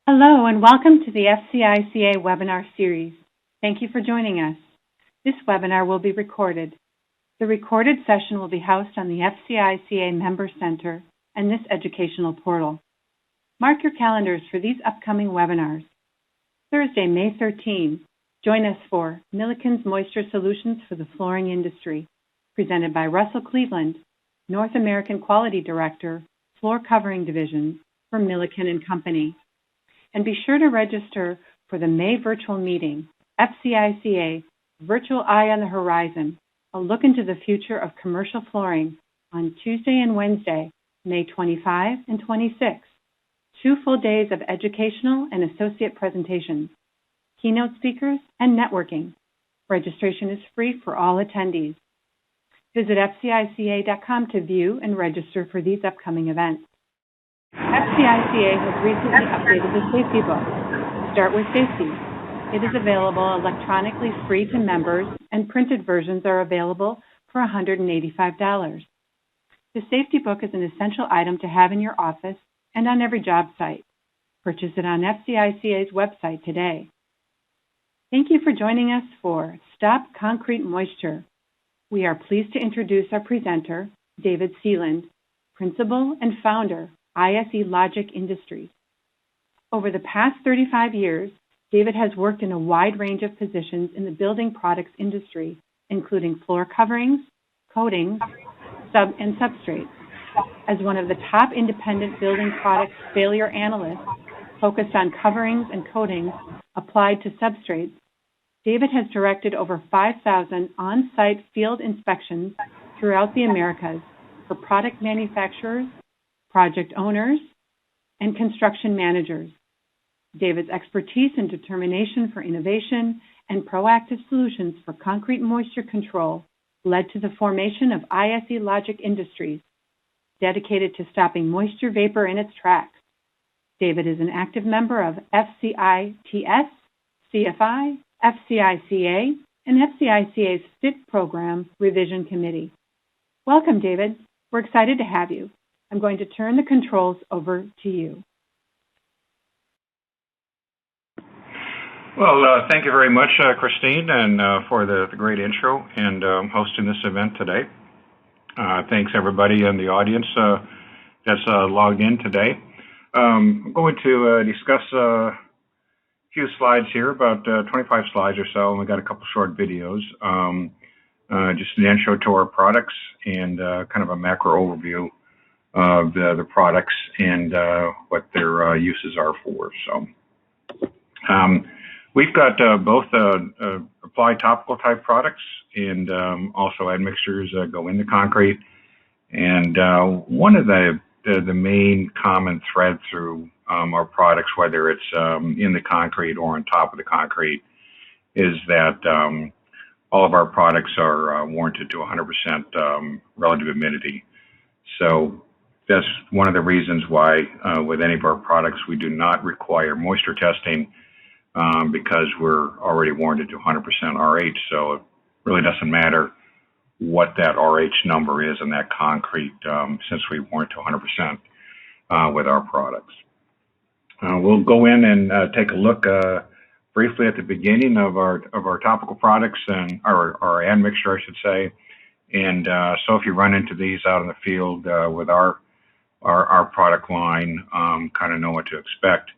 Hello and welcome to the FCICA webinar series. Thank you for joining us. This webinar will be recorded. The recorded session will be housed on the FCICA Member Center and this educational portal. Mark your calendars for these upcoming webinars. Thursday, May 13, join us for Milliken's Moisture Solutions for the Flooring Industry, presented by Russell Cleveland, North American Quality Director, Floor Covering Division for Milliken & Company. And be sure to register for the May virtual meeting, FCICA Virtual Eye on the Horizon, a look into the future of commercial flooring on Tuesday and Wednesday, May 25 and 26. 2 full days of educational and associate presentations, keynote speakers, and networking. Registration is free for all attendees. Visit FCICA.com to view and register for these upcoming events. FCICA has recently updated the safety book. Start with Safety. It is available electronically free to members, and printed versions are available for $185. The safety book is an essential item to have in your office and on every job site. Purchase it on FCICA's website today. Thank you for joining us for Stop Concrete Moisture. We are pleased to introduce our presenter, David Seland, Principal and Founder, ISE Logik Industries. Over the past 35 years, David has worked in a wide range of positions in the building products industry, including floor coverings, coatings, and substrates. As one of the top independent building products failure analysts focused on coverings and coatings applied to substrates, David has directed over 5,000 on-site field inspections throughout the Americas for product manufacturers, project owners, and construction managers. David's expertise and determination for innovation and proactive solutions for concrete moisture control led to the formation of ISE Logik Industries, dedicated to stopping moisture vapor in its tracks. David is an active member of FCITS, CFI, FCICA, and FCICA's FIT Program Revision Committee. Welcome, David. We're excited to have you. I'm going to turn the controls over to you. Well, thank you very much, Christine, and for the great intro and hosting this event today. Thanks, everybody in the audience that's logged in today. I'm going to discuss a few slides here, about 25 slides or so, and we got a couple short videos. Just an intro to our products and kind of a macro overview of the products and what their uses are for. So we've got both applied topical type products and also admixtures go into concrete. And one of the main common thread through our products, whether it's in the concrete or on top of the concrete, is that all of our products are warranted to 100% relative humidity. So that's one of the reasons why with any of our products we do not require moisture testing because we're already warranted to 100% RH. So it really doesn't matter what that RH number is in that concrete since we warrant to 100% with our products. We'll go in and take a look briefly at the beginning of our topical products and our admixture, I should say. And so if you run into these out in the field with our product line, kind of know what to expect,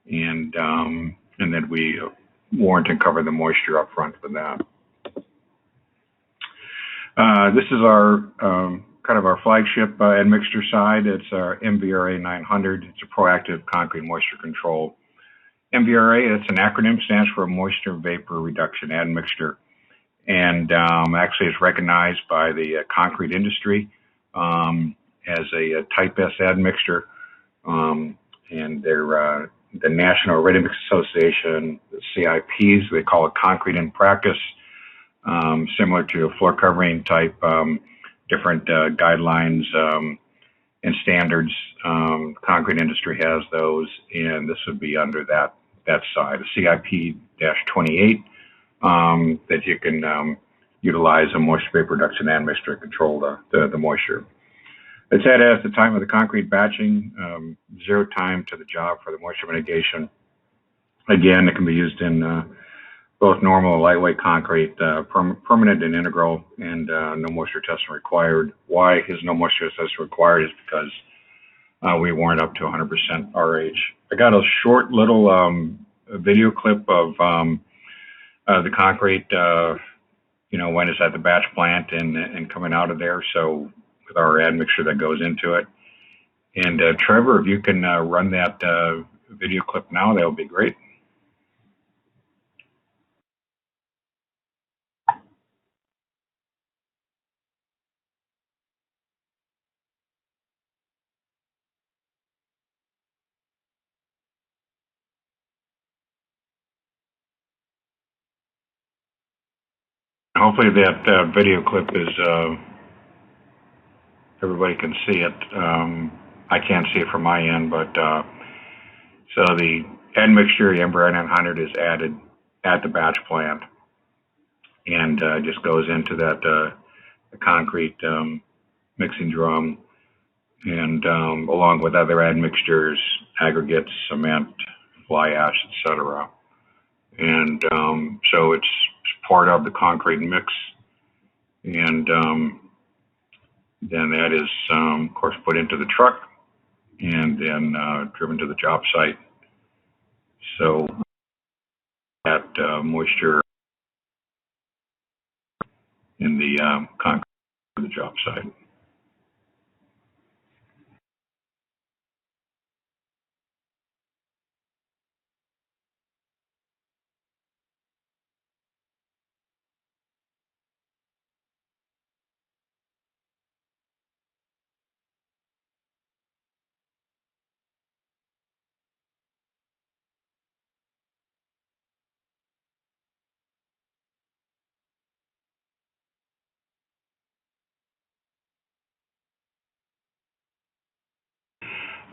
and then we warrant and cover the moisture up front for that. This is our kind of our flagship admixture side. It's our MVRA 900. It's a proactive concrete moisture control. MVRA, it's an acronym, stands for Moisture Vapor Reduction Admixture, and actually is recognized by the concrete industry as a Type S admixture, and they're the National Ready Mix Association, the CIPs, they call it concrete in practice, similar to a floor covering type, different guidelines and standards. Concrete industry has those, and this would be under that side, a CIP-28, that you can utilize a moisture vapor reduction admixture to control the moisture. It said at the time of the concrete batching, zero time to the job for the moisture mitigation. Again, it can be used in both normal and lightweight concrete, permanent and integral, and no moisture testing required. Why is no moisture testing required is because we warrant up to 100% RH. I got a short little video clip of the concrete, when it's at the batch plant and coming out of there. So with our admixture that goes into it. And Trevor, if you can run that video clip now, that would be great. Hopefully that video clip is, everybody can see it. I can't see it from my end, but so the admixture, the MBR 900, is added at the batch plant and just goes into that the concrete mixing drum, and along with other admixtures, aggregates, cement, fly ash, etc. And so it's part of the concrete mix, and then that is, of course, put into the truck and then driven to the job site. So that moisture in the concrete of the job site.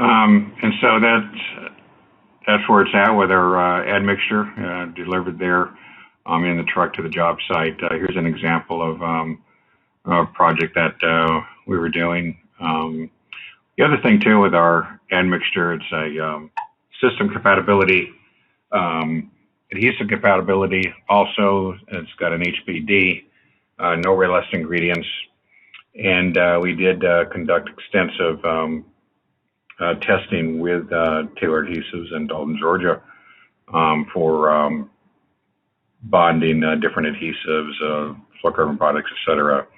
And so that's where it's at with our admixture delivered there in the truck to the job site. Here's an example of a project that we were doing. The other thing too with our admixture, it's a system compatibility, adhesive compatibility. Also, it's got an HPD, no rare ingredients, and we did conduct extensive testing with Taylor Adhesives in Dalton, Georgia, for bonding different adhesives, floor covering products, etc.,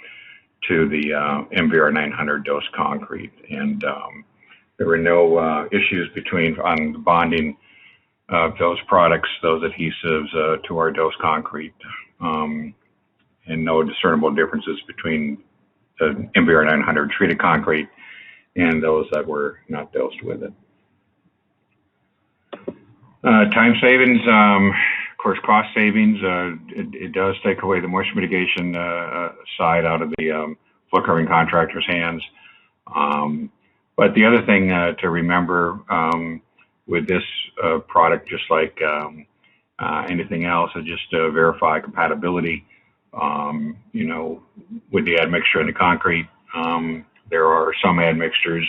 to the MVR 900 dose concrete. And there were no issues on the bonding of those products, those adhesives, to our dose concrete, and no discernible differences between the MVR 900 treated concrete and those that were not dosed with it. Time savings, of course, cost savings. It does take away the moisture mitigation side out of the floor covering contractor's hands. But the other thing to remember with this product, just like anything else, is just to verify compatibility. With the admixture in the concrete, there are some admixtures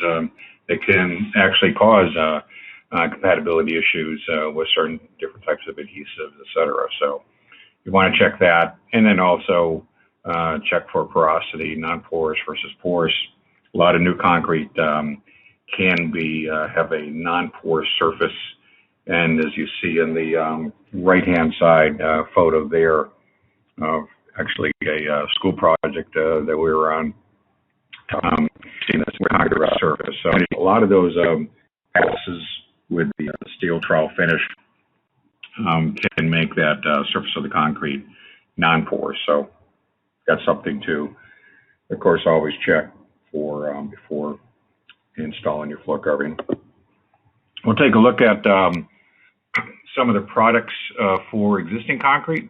that can actually cause compatibility issues with certain different types of adhesives, etc. So you want to check that, and then also check for porosity, non-porous versus porous. A lot of new concrete can be have a non-porous surface, and as you see in the right-hand side photo there of actually a school project that we were on, seeing this concrete surface. So a lot of those passes with the steel trowel finish can make that surface of the concrete non-porous. So that's something to, of course, always check for before installing your floor covering. We'll take a look at some of the products for existing concrete.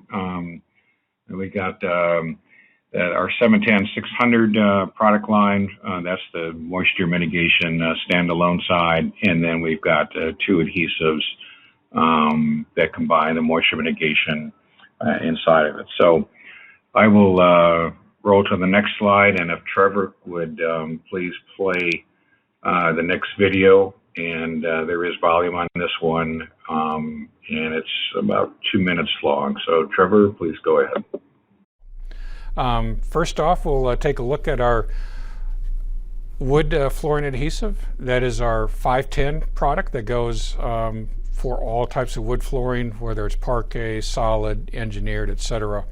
We got our 710-600 product line. That's the moisture mitigation standalone side, and then we've got two adhesives that combine the moisture mitigation inside of it. So I will roll to the next slide, and if Trevor would please play the next video. And there is volume on this one, and it's about 2 minutes long. So Trevor, please go ahead. First off, we'll take a look at our wood flooring adhesive. That is our 510 product that goes for all types of wood flooring, whether it's parquet, solid, engineered, etc.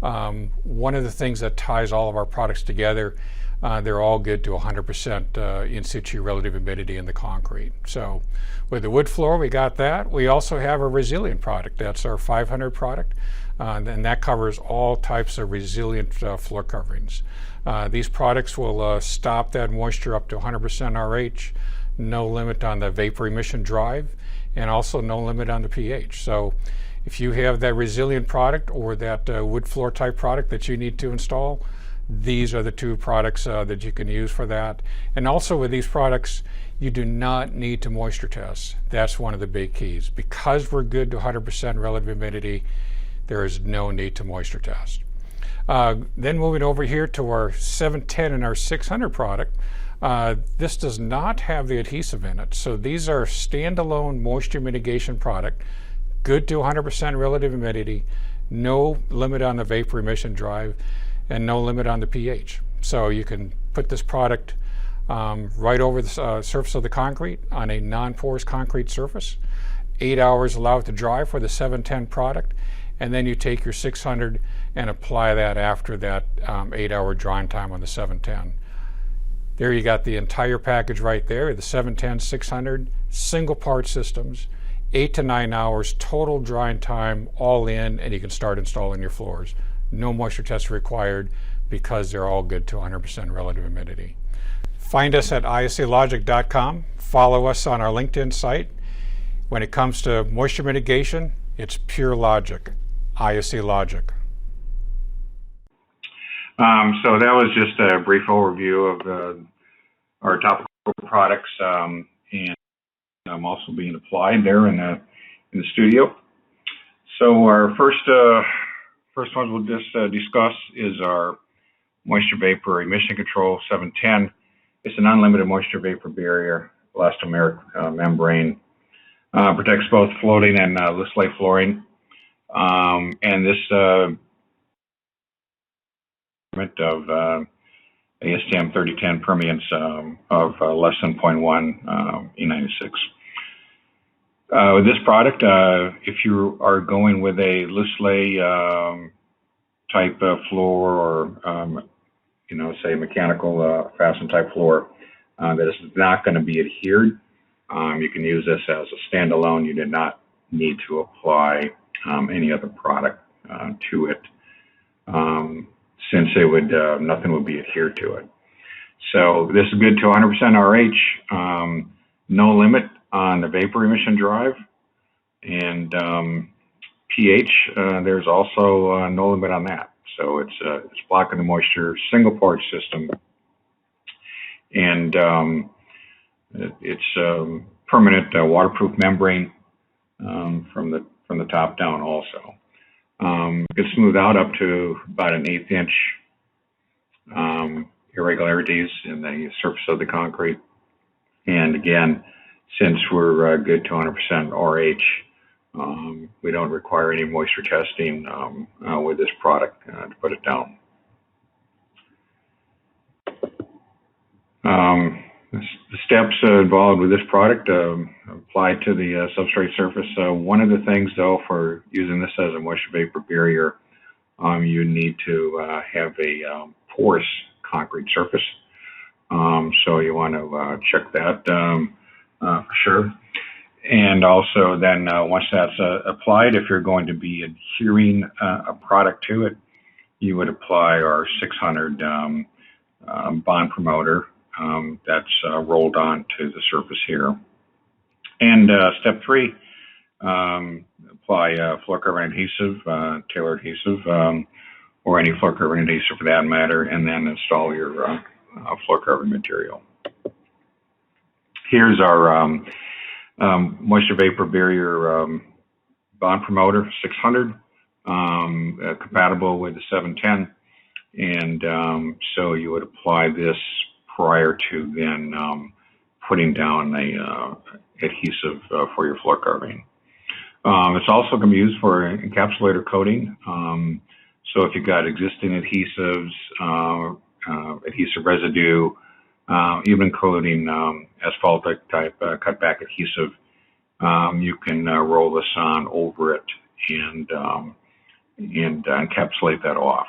One of the things that ties all of our products together, they're all good to 100% in situ relative humidity in the concrete. So with the wood floor, we got that. We also have a resilient product. That's our 500 product, and that covers all types of resilient floor coverings. These products will stop that moisture up to 100% RH, no limit on the vapor emission drive, and also no limit on the pH. So if you have that resilient product or that wood floor type product that you need to install, these are the two products that you can use for that. And also with these products, you do not need to moisture test. That's one of the big keys. Because we're good to 100% relative humidity, there is no need to moisture test. Then moving over here to our 710 and our 600 product, this does not have the adhesive in it. So these are standalone moisture mitigation product, good to 100% relative humidity, no limit on the vapor emission drive, and no limit on the pH. So you can put this product right over the surface of the concrete on a non-porous concrete surface. 8 hours allow it to dry for the 710 product, and then you take your 600 and apply that after that 8-hour drying time on the 710. There you got the entire package right there, the 710, 600, single part systems, 8 to 9 hours total drying time all in, and you can start installing your floors. No moisture test required because they're all good to 100% relative humidity. Find us at ISELogik.com. Follow us on our LinkedIn site. When it comes to moisture mitigation, it's pure logic. ISE Logik. So that was just a brief overview of our topical products, and I'm also being applied there in the studio. So our first one we'll just discuss is our moisture vapor emission control 710. It's an unlimited moisture vapor barrier, elastomeric membrane, protects both floating and loose lay flooring, and this of ASTM 3010 permeance of less than 0.1 E96. With this product, if you are going with a loose lay type of floor, or say mechanical fasten type floor that is not going to be adhered, you can use this as a standalone. You did not need to apply any other product to it, since it would nothing would be adhered to it. So this is good to 100% RH, no limit on the vapor emission drive, and pH. There's also no limit on that. So it's blocking the moisture, single part system, and it's permanent waterproof membrane from the top down also. It can smooth out up to about an 1/8 inch irregularities in the surface of the concrete. And again, since we're good to 100% RH, we don't require any moisture testing with this product to put it down. The steps involved with this product apply to the substrate surface. One of the things, though, for using this as a moisture vapor barrier, you need to have a porous concrete surface. So you want to check that for sure. And also then once that's applied, if you're going to be adhering a product to it, you would apply our 600 bond promoter that's rolled on to the surface here. And step 3, apply floor covering adhesive, tailor adhesive, or any floor covering adhesive for that matter, and then install your floor covering material. Here's our moisture vapor barrier bond promoter 600, compatible with the 710. And so you would apply this prior to then putting down the adhesive for your floor covering. It's also going to be used for encapsulator coating. So if you've got existing adhesives, adhesive residue, even coating asphaltic type cutback adhesive, you can roll this on over it and encapsulate that off.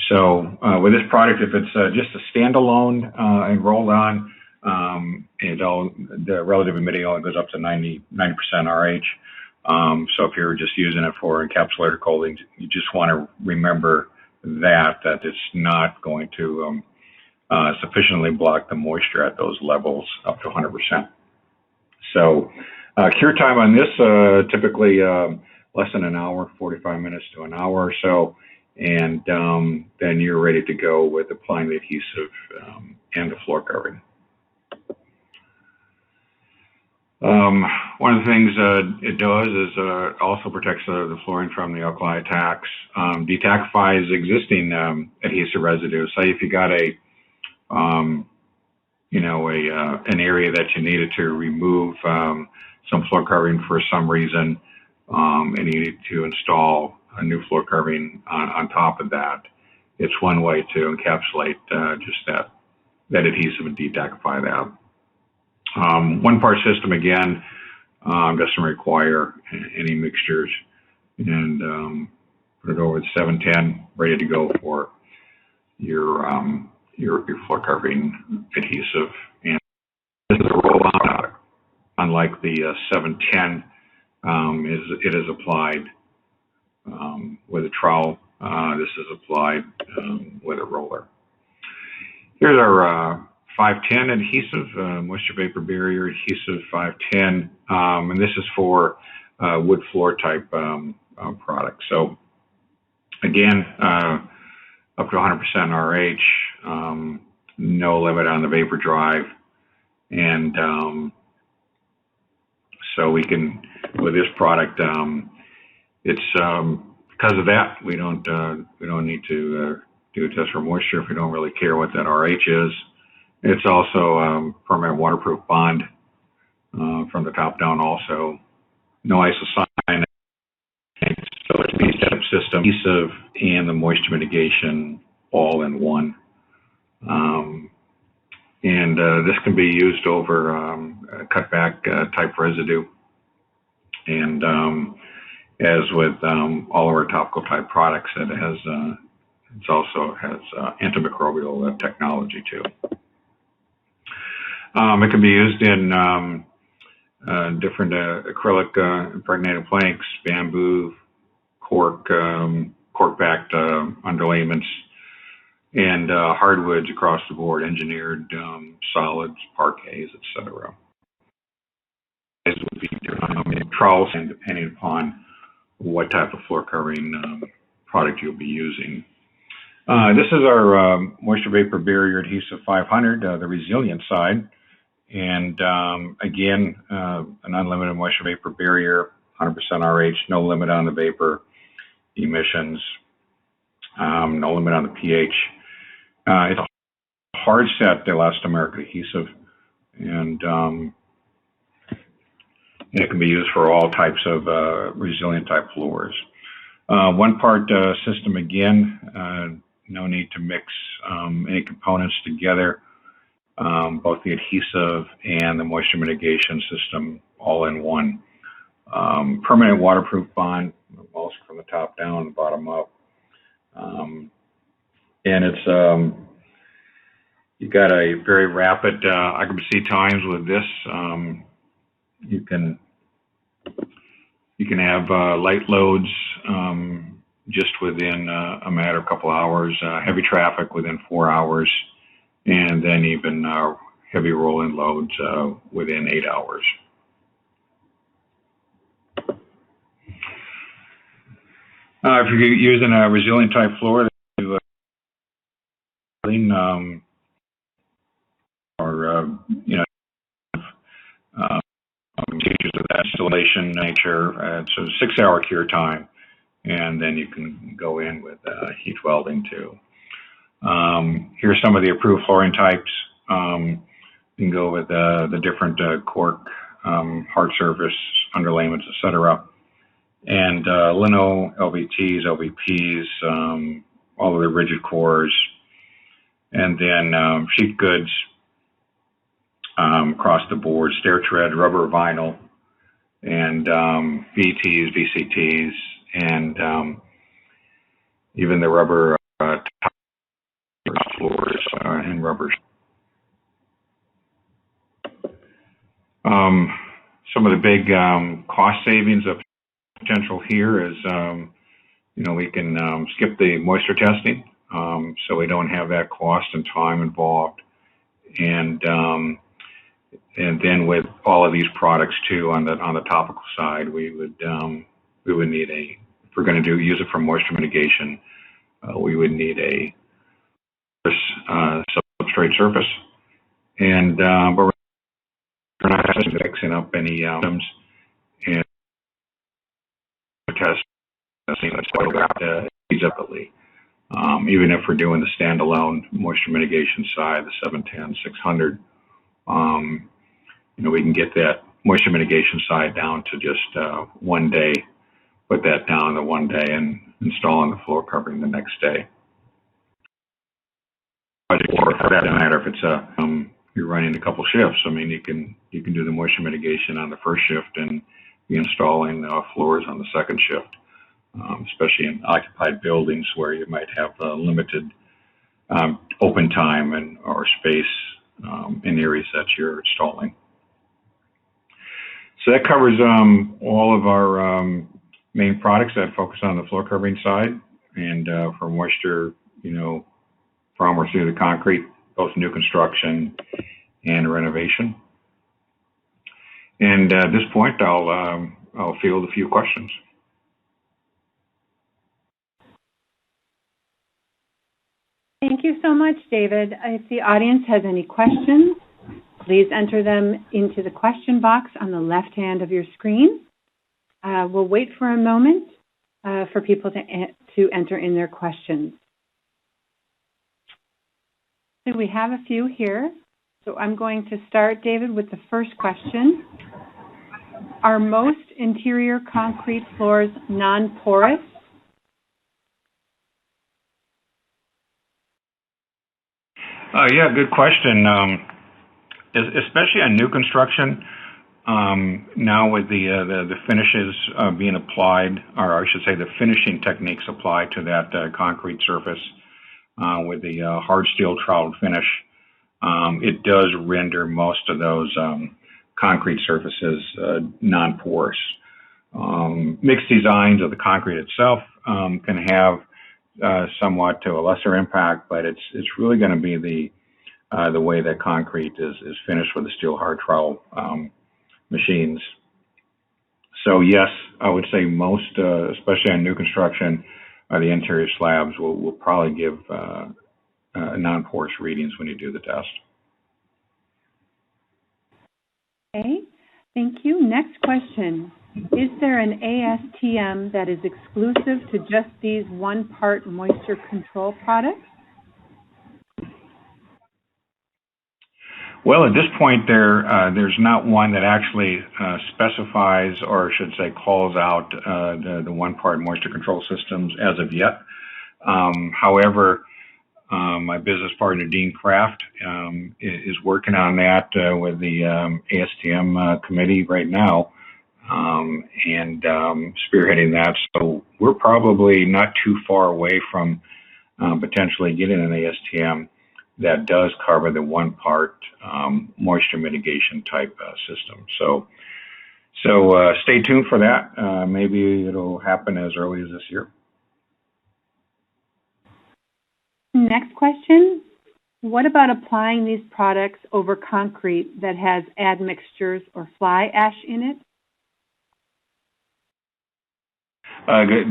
So with this product, if it's just a standalone and rolled on, the relative humidity only goes up to 90% RH. So if you're just using it for encapsulator coating, you just want to remember that it's not going to sufficiently block the moisture at those levels up to 100%. So cure time on this, typically less than an hour, 45 minutes to an hour or so, and then you're ready to go with applying the adhesive and the floor covering. One of the things it does is also protects the flooring from the alkali attacks, detachifies existing adhesive residue. Say if you got an area that you needed to remove some floor covering for some reason, and you need to install a new floor covering on top of that. It's one way to encapsulate just that adhesive and detachify that. One-part system, again, doesn't require any mixtures, and put it over at 710, ready to go for your floor covering adhesive. And this is a roll-on product. Unlike the 710, it is applied with a trowel. This is applied with a roller. Here's our 510 adhesive, moisture vapor barrier adhesive 510, and this is for wood floor type product. So again, up to 100% RH, no limit on the vapor drive, and so we can, with this product, it's because of that we don't need to do a test for moisture if we don't really care what that RH is. It's also permanent waterproof bond from the top down also. No isocyanate. So it's a two-step system, adhesive and the moisture mitigation all in one. And this can be used over cutback type residue. And as with all of our topical type products, it also has antimicrobial technology too. It can be used in different acrylic impregnated planks, bamboo, cork-backed underlayments, and hardwoods across the board, engineered solids, parquets, etc. As would be trowels, and depending upon what type of floor covering product you'll be using. This is our moisture vapor barrier adhesive 500, the resilient side. And again, an unlimited moisture vapor barrier, 100% RH, no limit on the vapor emissions, no limit on the pH. It's a hard set elastomeric adhesive, and it can be used for all types of resilient type floors. One part system again, no need to mix any components together. Both the adhesive and the moisture mitigation system all in one. Permanent waterproof bond, also from the top down and bottom up. And it's you got a very rapid occupancy times with this. You can have light loads just within a matter of a couple hours, heavy traffic within 4 hours, and then even heavy rolling loads within 8 hours. If you're using a resilient type floor, changes of that installation nature. So 6 hour cure time, and then you can go in with heat welding too. Here's some of the approved flooring types. You can go with the different cork, hard surface, underlayments, etc. And lino, LVTs, LVPs, all of the rigid cores, and then sheet goods across the board, stair tread, rubber, vinyl, and VTs, VCTs, and even the rubber floors and rubbers. Some of the big cost savings of potential here is, we can skip the moisture testing, so we don't have that cost and time involved. And then with all of these products too, on the topical side, we would need if we're going to use it for moisture mitigation, we would need a substrate surface, and but we're not mixing up any items and testing separately. Even if we're doing the standalone moisture mitigation side, the 710, 600, we can get that moisture mitigation side down to just 1 day, put that down to 1 day, and install on the floor covering the next day. Or for that matter, if it's you're running a couple shifts, I mean, you can do the moisture mitigation on the first shift and be installing floors on the second shift, especially in occupied buildings where you might have limited open time or space in areas that you're installing. So that covers all of our main products that focus on the floor covering side, and for moisture, from or through the concrete, both new construction and renovation. And at this point, I'll field a few questions. Thank you so much, David. If the audience has any questions, please enter them into the question box on the left hand of your screen. We'll wait for a moment for people to enter in their questions. So we have a few here. So I'm going to start, David, with the first question. Are most interior concrete floors non-porous? Yeah, good question. Especially on new construction, now with the finishes being applied, or I should say the finishing techniques applied to that concrete surface with the hard steel troweled finish, it does render most of those concrete surfaces non-porous. Mixed designs of the concrete itself can have somewhat to a lesser impact, but it's really going to be the way that concrete is finished with the steel hard trowel machines. So yes, I would say most, especially on new construction, the interior slabs will probably give non-porous readings when you do the test. Okay, thank you. Next question. Is there an ASTM that is exclusive to just these one-part moisture control products? Well, at this point, there's not one that actually specifies, or I should say calls out the one-part moisture control systems as of yet. However, my business partner, Dean Kraft, is working on that with the ASTM committee right now, and spearheading that. So we're probably not too far away from potentially getting an ASTM that does cover the one-part moisture mitigation type system. So stay tuned for that. Maybe it'll happen as early as this year. Next question. What about applying these products over concrete that has admixtures or fly ash in it?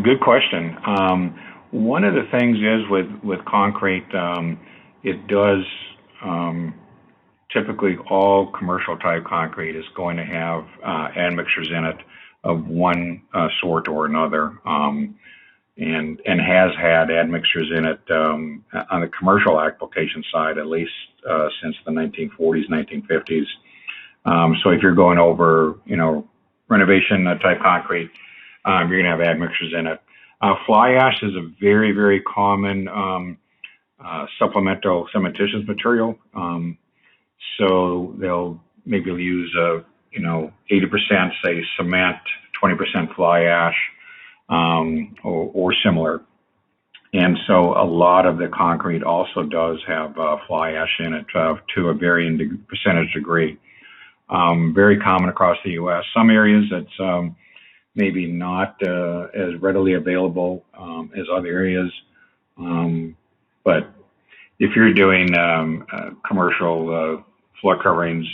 Good question. One of the things is with concrete, it does, typically all commercial type concrete is going to have admixtures in it of one sort or another. and has had admixtures in it on the commercial application side, at least since the 1940s, 1950s. So if you're going over, renovation type concrete, you're going to have admixtures in it. Fly ash is a very, very common supplemental cementitious material. So they'll maybe use 80% say cement, 20% fly ash, or similar. And so a lot of the concrete also does have fly ash in it to a varying percentage degree. Very common across the U.S. Some areas it's maybe not as readily available as other areas. But if you're doing commercial floor coverings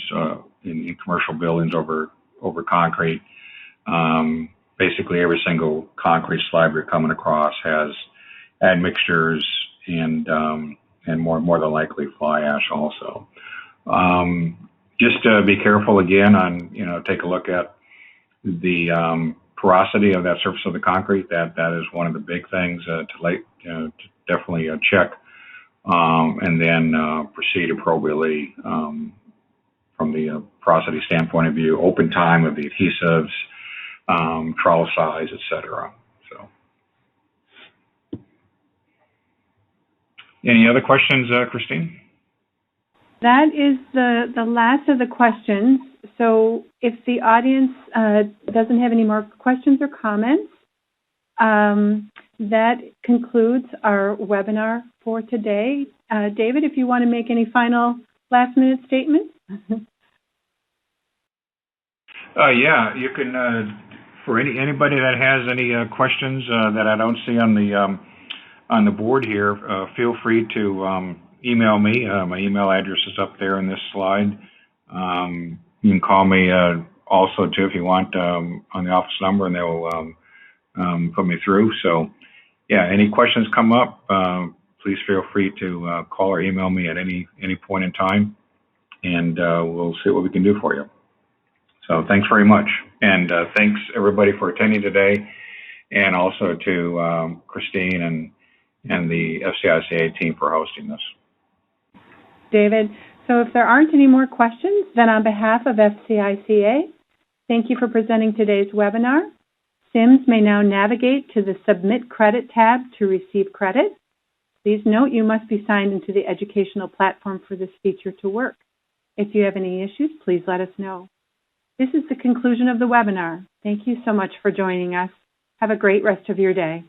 in commercial buildings over concrete, basically every single concrete slab you're coming across has admixtures and more than likely fly ash also. Just be careful again on, take a look at the porosity of that surface of the concrete. That is one of the big things to definitely check, and then proceed appropriately from the porosity standpoint of view, open time of the adhesives, trowel size, etc. So, any other questions, Christine? That is the last of the questions. So if the audience doesn't have any more questions or comments, that concludes our webinar for today. David, if you want to make any final last-minute statements? Yeah, you can. For anybody that has any questions that I don't see on the board here, feel free to email me. My email address is up there in this slide. You can call me also too if you want on the office number, and they will put me through. So, yeah, any questions come up, please feel free to call or email me at any point in time, and we'll see what we can do for you. So thanks very much, and thanks everybody for attending today, and also to Christine and the FCICA team for hosting this. David, so if there aren't any more questions, then on behalf of FCICA, thank you for presenting today's webinar. SIMs may now navigate to the Submit Credit tab to receive credit. Please note you must be signed into the educational platform for this feature to work. If you have any issues, please let us know. This is the conclusion of the webinar. Thank you so much for joining us. Have a great rest of your day.